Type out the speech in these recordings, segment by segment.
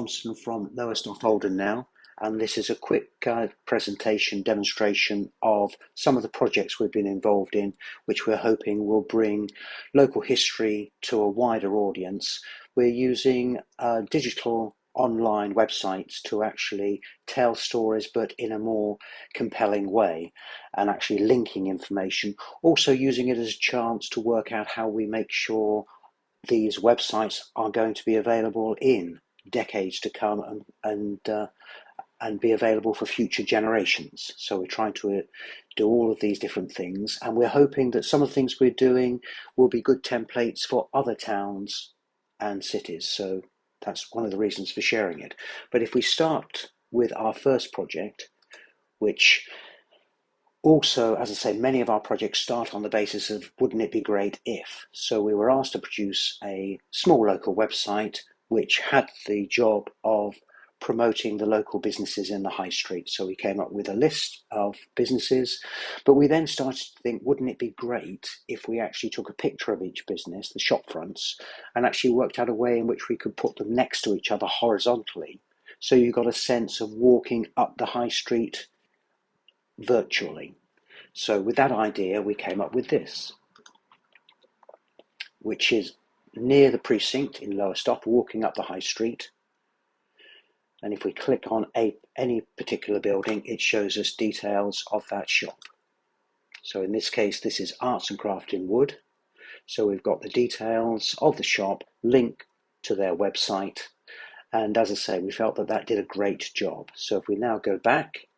Thompson from Lowestoft Holden now, and this is a quick presentation demonstration of some of the projects we've been involved in, which we're hoping will bring local history to a wider audience. We're using digital online websites to actually tell stories, but in a more compelling way, and actually linking information, also using it as a chance to work out how we make sure these websites are going to be available in decades to come and be available for future generations. So we're trying to do all of these different things, and we're hoping that some of the things we're doing will be good templates for other towns and cities. So that's one of the reasons for sharing it. But if we start with our first project, which also, as I say, many of our projects start on the basis of wouldn't it be great if? So we were asked to produce a small local website which had the job of promoting the local businesses in the high street. So we came up with a list of businesses, but we then started to think, wouldn't it be great if we actually took a picture of each business, the shop fronts, and actually worked out a way in which we could put them next to each other horizontally. So you got a sense of walking up the high street virtually. So with that idea, we came up with this, which is near the precinct in Lowestoft, walking up the high street. And if we click on any particular building, it shows us details of that shop. So in this case, this is Arts and Craft in Wood. So we've got the details of the shop, link to their website. And as I say, we felt that that did a great job. So if we now go back,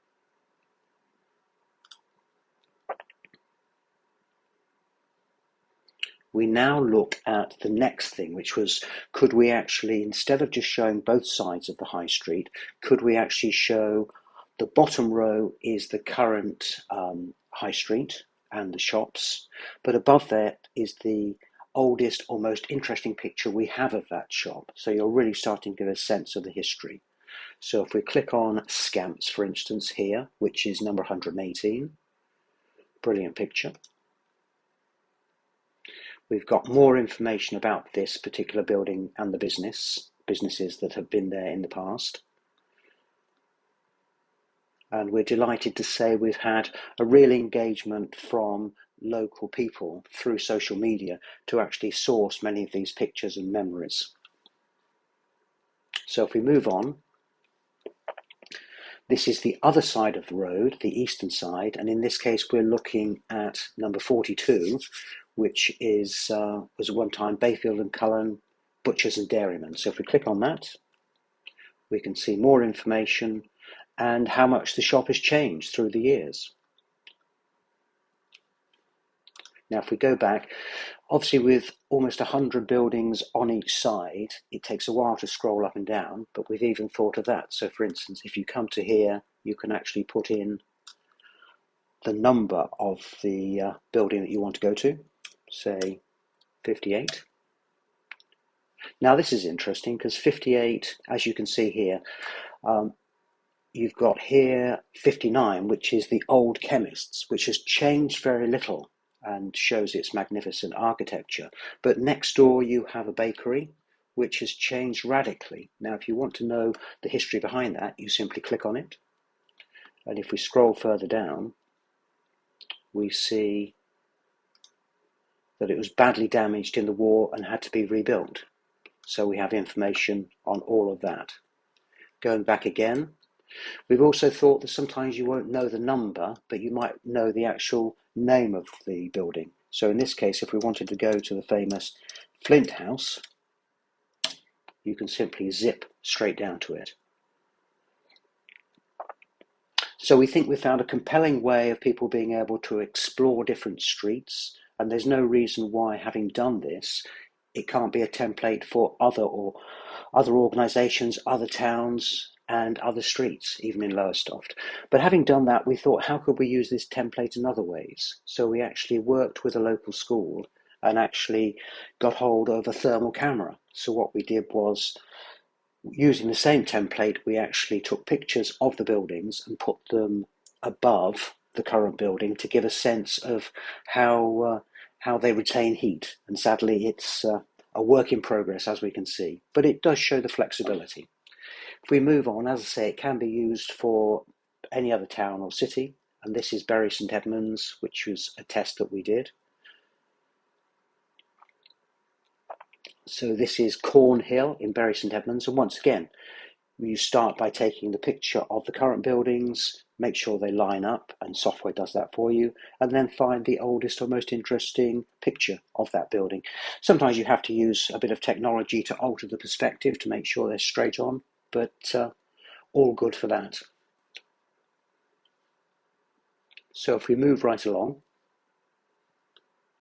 we now look at the next thing, which was, could we actually, instead of just showing both sides of the high street, could we actually show the bottom row is the current high street and the shops, but above that is the oldest or most interesting picture we have of that shop. So you're really starting to get a sense of the history. So if we click on Scamps, for instance, here, which is number 118, brilliant picture. We've got more information about this particular building and the businesses that have been there in the past. And we're delighted to say we've had a real engagement from local people through social media to actually source many of these pictures and memories. So if we move on, this is the other side of the road, the eastern side, and in this case we're looking at number 42, which is was at one time Bayfield and Cullen Butchers and Dairymen. So if we click on that, we can see more information and how much the shop has changed through the years. Now if we go back, obviously with almost 100 buildings on each side, it takes a while to scroll up and down, but we've even thought of that. So for instance, if you come to here, you can actually put in the number of the building that you want to go to, say 58. Now this is interesting because 58, as you can see here, you've got here 59, which is the old chemists, which has changed very little and shows its magnificent architecture. But next door you have a bakery, which has changed radically. Now if you want to know the history behind that, you simply click on it. And if we scroll further down, we see that it was badly damaged in the war and had to be rebuilt. So we have information on all of that. Going back again, we've also thought that sometimes you won't know the number, but you might know the actual name of the building. So in this case, if we wanted to go to the famous Flint House, you can simply zip straight down to it. So we think we found a compelling way of people being able to explore different streets, and there's no reason why, having done this, it can't be a template for other organisations, other towns, and other streets, even in Lowestoft. But having done that, we thought, how could we use this template in other ways? So we actually worked with a local school and actually got hold of a thermal camera. So what we did was, using the same template, we actually took pictures of the buildings and put them above the current building to give a sense of how they retain heat. And sadly, it's a work in progress, as we can see, but it does show the flexibility. If we move on, as I say, it can be used for any other town or city, and this is Bury St Edmunds, which was a test that we did. So this is Cornhill in Bury St Edmunds, and once again, you start by taking the picture of the current buildings, make sure they line up, and software does that for you, and then find the oldest or most interesting picture of that building. Sometimes you have to use a bit of technology to alter the perspective to make sure they're straight on, but all good for that. So if we move right along,